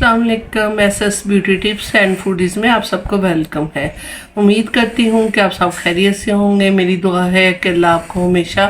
अस्सलाम वालेकुम। SS beauty tips and foodies में आप सबको वेलकम है। उम्मीद करती हूँ कि आप सब खैरियत से होंगे। मेरी दुआ है कि अल्लाह आपको हमेशा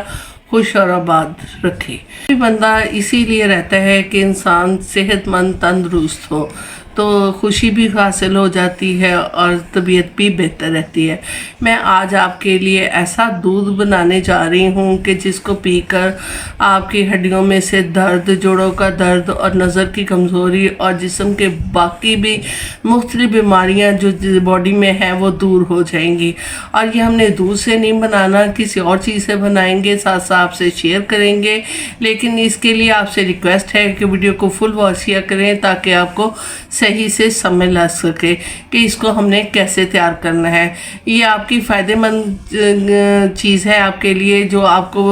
खुश और आबाद रखे। बंदा इसीलिए रहता है कि इंसान सेहतमंद तंदुरुस्त हो, तो खुशी भी हासिल हो जाती है और तबीयत भी बेहतर रहती है। मैं आज आपके लिए ऐसा दूध बनाने जा रही हूँ कि जिसको पीकर आपकी हड्डियों में से दर्द, जोड़ों का दर्द और नज़र की कमज़ोरी और जिस्म के बाकी भी मुख्तलिफ बीमारियाँ जो बॉडी में है वो दूर हो जाएंगी। और ये हमने दूध से नहीं बनाना, किसी और चीज़ से बनाएंगे, साथ साथ आपसे शेयर करेंगे। लेकिन इसके लिए आपसे रिक्वेस्ट है कि वीडियो को फुल वॉच किया करें ताकि आपको सही से समझ ला सके कि इसको हमने कैसे तैयार करना है। ये आपकी फ़ायदेमंद चीज़ है आपके लिए, जो आपको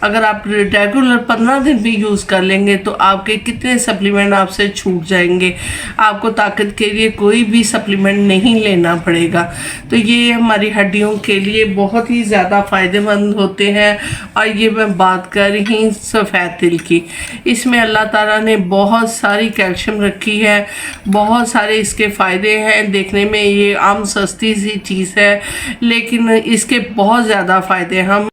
अगर आप रेगुलर 15 दिन भी यूज़ कर लेंगे तो आपके कितने सप्लीमेंट आपसे छूट जाएंगे। आपको ताकत के लिए कोई भी सप्लीमेंट नहीं लेना पड़ेगा। तो ये हमारी हड्डियों के लिए बहुत ही ज़्यादा फ़ायदेमंद होते हैं। और ये मैं बात कर रही सफ़ेद तिल की। इसमें अल्लाह ताला ने बहुत सारी कैल्शियम रखी है, बहुत सारे इसके फ़ायदे हैं। देखने में ये आम सस्ती सी चीज़ है, लेकिन इसके बहुत ज़्यादा फ़ायदे हम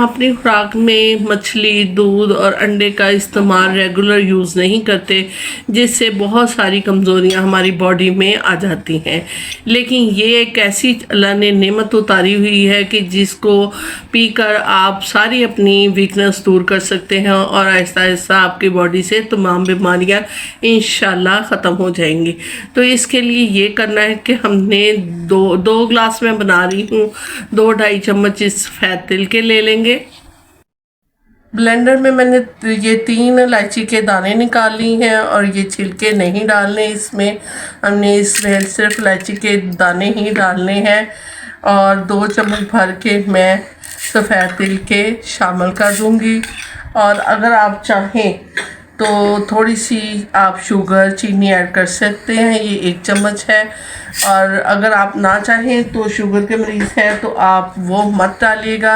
अपनी खुराक में मछली, दूध और अंडे का इस्तेमाल रेगुलर यूज़ नहीं करते, जिससे बहुत सारी कमज़ोरियां हमारी बॉडी में आ जाती हैं। लेकिन ये एक ऐसी अल्लाह ने नेमत उतारी हुई है कि जिसको पीकर आप सारी अपनी वीकनेस दूर कर सकते हैं और आहिस्ता आहिस्ता आपकी बॉडी से तमाम बीमारियां इंशाल्लाह ख़त्म हो जाएंगी। तो इसके लिए ये करना है कि हमने दो ग्लास में बना रही हूँ, 2-2.5 चम्मच इस सफ़ेद तिल के ले लेंगे। ब्लेंडर में मैंने ये 3 इलायची के दाने निकाल ली हैं और ये छिलके नहीं डालने इसमें, हमने इसमें सिर्फ इलायची के दाने ही डालने हैं। और 2 चम्मच भर के मैं सफ़ेद तिल के शामिल कर दूंगी। और अगर आप चाहें तो थोड़ी सी आप शुगर, चीनी ऐड कर सकते हैं। ये 1 चम्मच है। और अगर आप ना चाहें तो शुगर के मरीज़ हैं तो आप वो मत डालिएगा।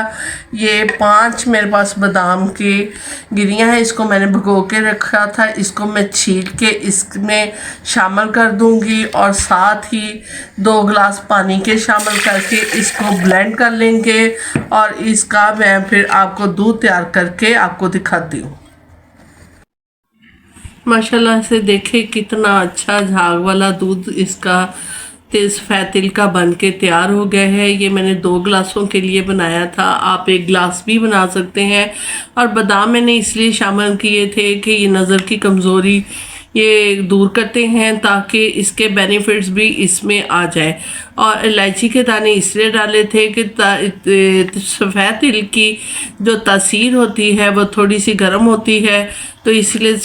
ये 5 मेरे पास बादाम की गिरियाँ हैं, इसको मैंने भिगो के रखा था। इसको मैं छील के इसमें शामिल कर दूंगी और साथ ही 2 गिलास पानी के शामिल करके इसको ब्लेंड कर लेंगे। और इसका मैं फिर आपको दूध तैयार करके आपको दिखाती हूँ। माशाल्लाह से देखें कितना अच्छा झाग वाला दूध इसका सफ़ेद तिल का बन के तैयार हो गया है। ये मैंने 2 गिलासों के लिए बनाया था, आप 1 गिलास भी बना सकते हैं। और बादाम मैंने इसलिए शामिल किए थे कि ये नज़र की कमज़ोरी ये दूर करते हैं ताकि इसके बेनिफिट्स भी इसमें आ जाए। और इलायची के दाने इसलिए डाले थे कि सफ़ेद तिल की जो तासीर होती है वो थोड़ी सी गर्म होती है, तो इसलिए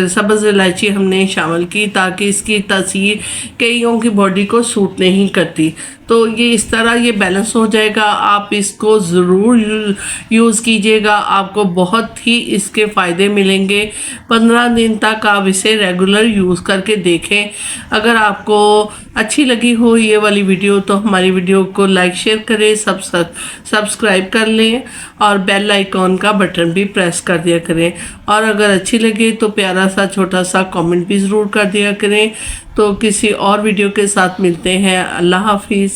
सब्ज़ इलायची हमने शामिल की ताकि इसकी तासीर कईयों की बॉडी को सूट नहीं करती। तो ये इस तरह ये बैलेंस हो जाएगा। आप इसको ज़रूर यूज़ कीजिएगा, आपको बहुत ही इसके फ़ायदे मिलेंगे। 15 दिन तक आप इसे रेगुलर यूज़ करके देखें। अगर आपको अच्छी लगी हो ये वाली वीडियो तो हमारी वीडियो को लाइक, शेयर करें, सब्सक्राइब कर लें और बेल आइकॉन का बटन भी प्रेस कर दिया करें। और अगर अच्छी लगे तो प्यारा सा छोटा सा कमेंट भी ज़रूर कर दिया करें। तो किसी और वीडियो के साथ मिलते हैं। अल्लाह हाफिज़।